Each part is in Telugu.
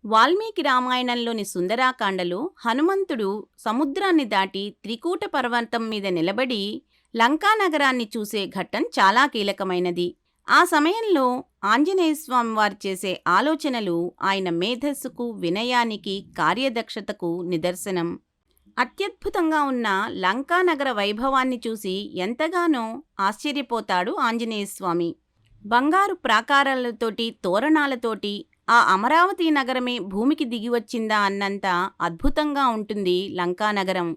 వాల్మీకి రామాయణంలోని సుందరాకాండలో హనుమంతుడు సముద్రాన్ని దాటి త్రికూట పర్వతం మీద నిలబడి లంకానగరాన్ని చూసే ఘట్టం చాలా కీలకమైనది. ఆ సమయంలో ఆంజనేయస్వామి వారు చేసే ఆలోచనలు ఆయన మేధస్సుకు, వినయానికి, కార్యదక్షతకు నిదర్శనం. అత్యద్భుతంగా ఉన్న లంకానగర వైభవాన్ని చూసి ఎంతగానో ఆశ్చర్యపోతాడు ఆంజనేయస్వామి. బంగారు ప్రాకారాలతోటి, తోరణాలతోటి ఆ అమరావతి నగరమే భూమికి దిగివచ్చిందా అన్నంత అద్భుతంగా ఉంటుంది లంకానగరం.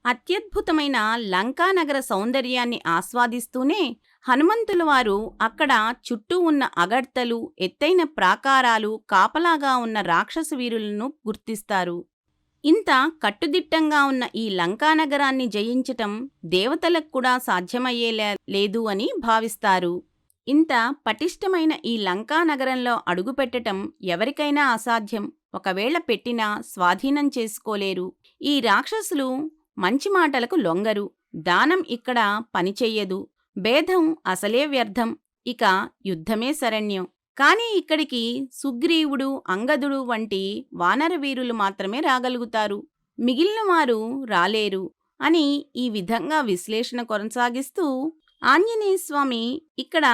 అత్యద్భుతమైన లంకానగర సౌందర్యాన్ని ఆస్వాదిస్తూనే హనుమంతుల వారు అక్కడ చుట్టూ ఉన్న అగడ్తలు, ఎత్తైన ప్రాకారాలు, కాపలాగా ఉన్న రాక్షస వీరులను గుర్తిస్తారు. ఇంత కట్టుదిట్టంగా ఉన్న ఈ లంకానగరాన్ని జయించటం దేవతలకు కూడా సాధ్యమయ్యేలా లేదు అని భావిస్తారు. ఇంత పటిష్టమైన ఈ లంకానగరంలో అడుగుపెట్టటం ఎవరికైనా అసాధ్యం. ఒకవేళ పెట్టినా స్వాధీనం చేసుకోలేరు. ఈ రాక్షసులు మంచి మాటలకు లొంగరు. దానం ఇక్కడ పనిచెయ్యదు. భేదం అసలే వ్యర్థం. ఇక యుద్ధమే శరణ్యం. కానీ ఇక్కడికి సుగ్రీవుడు, అంగదుడు వంటి వానరవీరులు మాత్రమే రాగలుగుతారు. మిగిలిన వారు రాలేరు అని ఈ విధంగా విశ్లేషణ కొనసాగిస్తూ ఆంజనేయస్వామి ఇక్కడ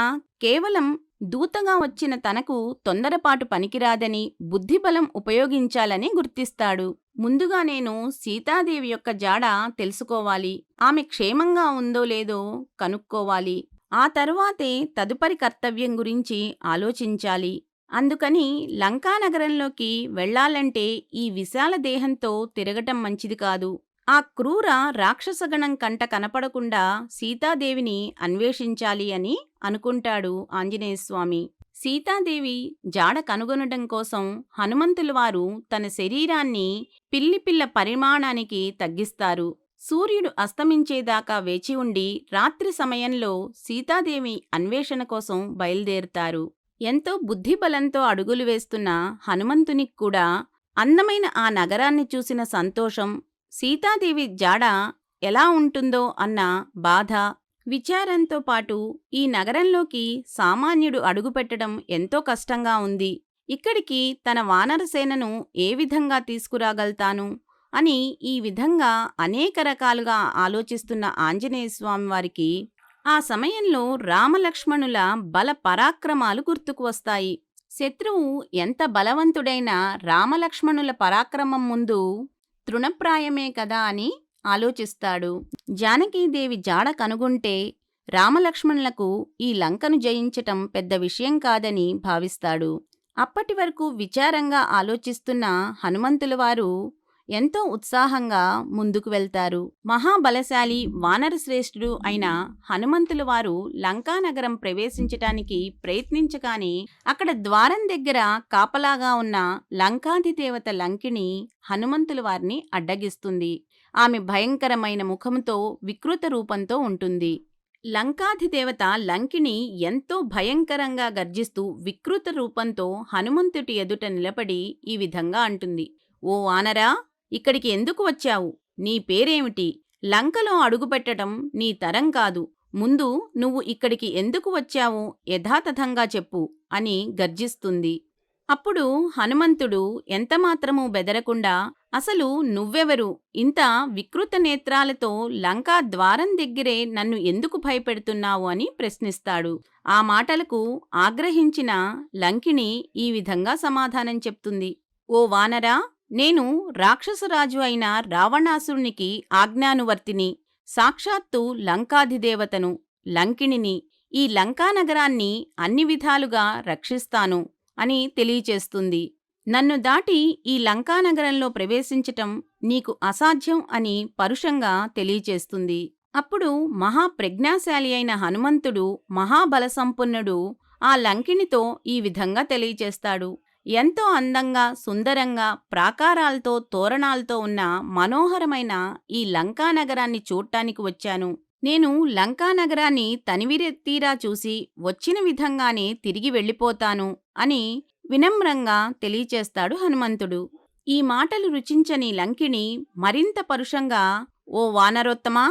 కేవలం దూతగా వచ్చిన తనకు తొందరపాటు పనికిరాదని, బుద్ధిబలం ఉపయోగించాలని గుర్తిస్తాడు. ముందుగా నేను సీతాదేవి యొక్క జాడ తెలుసుకోవాలి. ఆమె క్షేమంగా ఉందో లేదో కనుక్కోవాలి. ఆ తరువాతే తదుపరి కర్తవ్యం గురించి ఆలోచించాలి. అందుకని లంకానగరంలోకి వెళ్లాలంటే ఈ విశాల దేహంతో తిరగటం మంచిది కాదు. ఆ క్రూర రాక్షసగణం కంట కనపడకుండా సీతాదేవిని అన్వేషించాలి అని అనుకుంటాడు ఆంజనేయస్వామి. సీతాదేవి జాడ కనుగొనడం కోసం హనుమంతుల వారు తన శరీరాన్ని పిల్లిపిల్ల పరిమాణానికి తగ్గిస్తారు. సూర్యుడు అస్తమించేదాకా వేచి ఉండి రాత్రి సమయంలో సీతాదేవి అన్వేషణ కోసం బయలుదేరుతారు. ఎంతో బుద్ధిబలంతో అడుగులు వేస్తున్న హనుమంతునికి కూడా అందమైన ఆ నగరాన్ని చూసిన సంతోషం, సీతాదేవి జాడ ఎలా ఉంటుందో అన్న బాధ, విచారంతో పాటు ఈ నగరంలోకి సామాన్యుడు అడుగుపెట్టడం ఎంతో కష్టంగా ఉంది. ఇక్కడికి తన వానరసేనను ఏ విధంగా తీసుకురాగలుగుతాను అని ఈ విధంగా అనేక రకాలుగా ఆలోచిస్తున్న ఆంజనేయస్వామి వారికి ఆ సమయంలో రామలక్ష్మణుల బల పరాక్రమాలు గుర్తుకు వస్తాయి. శత్రువు ఎంత బలవంతుడైనా రామలక్ష్మణుల పరాక్రమం ముందు తృణప్రాయమే కదా అని ఆలోచిస్తాడు. జానకీదేవి జాడ కనుగొంటే రామలక్ష్మణులకు ఈ లంకను జయించటం పెద్ద విషయం కాదని భావిస్తాడు. అప్పటి వరకు విచారంగా ఆలోచిస్తున్న హనుమంతుల వారు ఎంతో ఉత్సాహంగా ముందుకు వెళ్తారు. మహాబలశాలి వానరశ్రేష్ఠుడు అయిన హనుమంతుల వారు లంకానగరం ప్రవేశించటానికి ప్రయత్నించగానే అక్కడ ద్వారం దగ్గర కాపలాగా ఉన్న లంకాధిదేవత లంకిణి హనుమంతుల వారిని అడ్డగిస్తుంది. ఆమె భయంకరమైన ముఖంతో, వికృత రూపంతో ఉంటుంది. లంకాధిదేవత లంకిణి ఎంతో భయంకరంగా గర్జిస్తూ వికృత రూపంతో హనుమంతుటి ఎదుట నిలబడి ఈ విధంగా అంటుంది: "ఓ వానరా, ఇక్కడికి ఎందుకు వచ్చావు? నీ పేరేమిటి? లంకలో అడుగుపెట్టడం నీ తరం కాదు. ముందు నువ్వు ఇక్కడికి ఎందుకు వచ్చావో యథాతథంగా చెప్పు" అని గర్జిస్తుంది. అప్పుడు హనుమంతుడు ఎంతమాత్రమూ బెదరకుండా, "అసలు నువ్వెవరు? ఇంత వికృత నేత్రాలతో లంకా ద్వారం దగ్గరే నన్ను ఎందుకు భయపెడుతున్నావు" అని ప్రశ్నిస్తాడు. ఆ మాటలకు ఆగ్రహించిన లంకిణి ఈ విధంగా సమాధానం చెప్తుంది: "ఓ వానరా, నేను రాక్షసరాజు అయిన రావణాసురునికి ఆజ్ఞానువర్తిని. సాక్షాత్తు లంకాధిదేవతను, లంకిణిని. ఈ లంకానగరాన్ని అన్ని విధాలుగా రక్షిస్తాను" అని తెలియచేస్తుంది. "నన్ను దాటి ఈ లంకానగరంలో ప్రవేశించటం నీకు అసాధ్యం" అని పరుషంగా తెలియచేస్తుంది. అప్పుడు మహాప్రజ్ఞాశాలి అయిన హనుమంతుడు, మహాబలసంపన్నుడు ఆ లంకిణితో ఈ విధంగా తెలియచేస్తాడు: "ఎంతో అందంగా, సుందరంగా, ప్రాకారాలతో, తోరణాలతో ఉన్న మనోహరమైన ఈ లంకానగరాన్ని చూడ్డానికి వచ్చాను. నేను లంకానగరాన్ని తనివితీరా చూసి వచ్చిన విధంగానే తిరిగి వెళ్ళిపోతాను" అని వినమ్రంగా తెలియచేస్తాడు హనుమంతుడు. ఈ మాటలు రుచించని లంకిణి మరింత పరుషంగా: "ఓ వానరోత్తమా,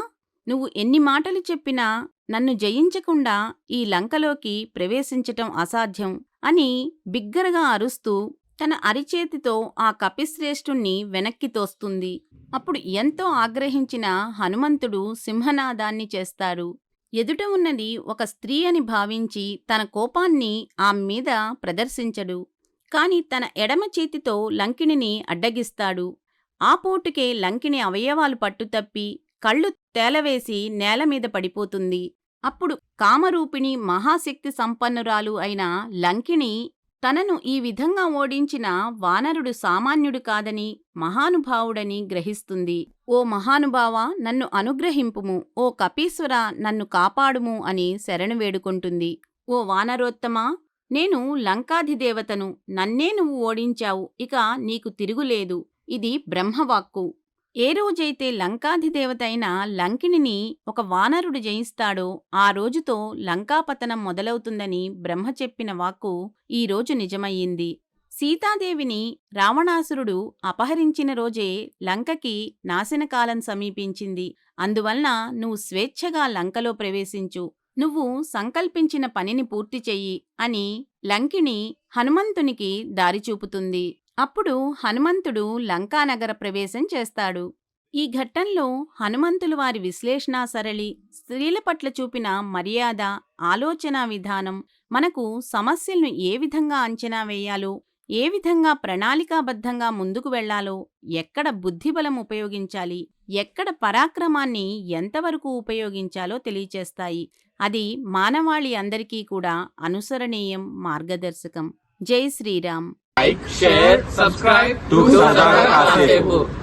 నువ్వు ఎన్ని మాటలు చెప్పినా నన్ను జయించకుండా ఈ లంకలోకి ప్రవేశించటం అసాధ్యం" అని బిగ్గరగా అరుస్తూ తన అరిచేతితో ఆ కపిశ్రేష్ఠుణ్ణి వెనక్కి తోస్తుంది. అప్పుడు ఎంతో ఆగ్రహించిన హనుమంతుడు సింహనాదాన్ని చేస్తారు. ఎదుట ఉన్నది ఒక స్త్రీ అని భావించి తన కోపాన్ని ఆమె మీద ప్రదర్శించడు. కాని తన ఎడమ చేతితో లంకిణిని అడ్డగిస్తాడు. ఆ పోటుకే లంకిణి అవయవాలు పట్టుతప్పి కళ్ళు తేలవేసి నేలమీద పడిపోతుంది. అప్పుడు కామరూపిణి మహాశక్తి సంపన్నురాలు అయిన లంకిణి తనను ఈ విధంగా ఓడించిన వానరుడు సామాన్యుడు కాదని, మహానుభావుడని గ్రహిస్తుంది. ఓ మహానుభావా, నన్ను అనుగ్రహింపుము, ఓ కపీశ్వర నన్ను కాపాడుము అని శరణు వేడుకుంటుంది. ఓ వానరోత్తమా, నేను లంకాధిదేవతను, నన్నే నువ్వు ఓడించావు, ఇక నీకు తిరుగులేదు. ఇది బ్రహ్మవాక్కు. ఏ రోజైతే లంకాధిదేవత అయిన లంకిణిని ఒక వానరుడు జయిస్తాడో ఆ రోజుతో లంకాపతనం మొదలవుతుందని బ్రహ్మ చెప్పిన వాక్కు ఈరోజు నిజమయ్యింది. సీతాదేవిని రావణాసురుడు అపహరించిన రోజే లంకకి నాశనకాలం సమీపించింది. అందువలన నువ్వు స్వేచ్ఛగా లంకలో ప్రవేశించు, నువ్వు సంకల్పించిన పనిని పూర్తి చెయ్యి అని లంకిణి హనుమంతునికి దారి చూపుతుంది. అప్పుడు హనుమంతుడు లంకానగర ప్రవేశం చేస్తాడు. ఈ ఘట్టంలో హనుమంతులు వారి విశ్లేషణా సరళి, స్త్రీల పట్ల చూపిన మర్యాద, ఆలోచనా విధానం మనకు సమస్యలను ఏ విధంగా అంచనా వేయాలో, ఏ విధంగా ప్రణాళికాబద్ధంగా ముందుకు వెళ్లాలో, ఎక్కడ బుద్ధిబలం ఉపయోగించాలి, ఎక్కడ పరాక్రమాన్ని ఎంతవరకు ఉపయోగించాలో తెలియచేస్తాయి. అది మానవాళి అందరికీ కూడా అనుసరణీయం, మార్గదర్శకం. జై Sriram. Like, share, subscribe to Sadara Kasepu.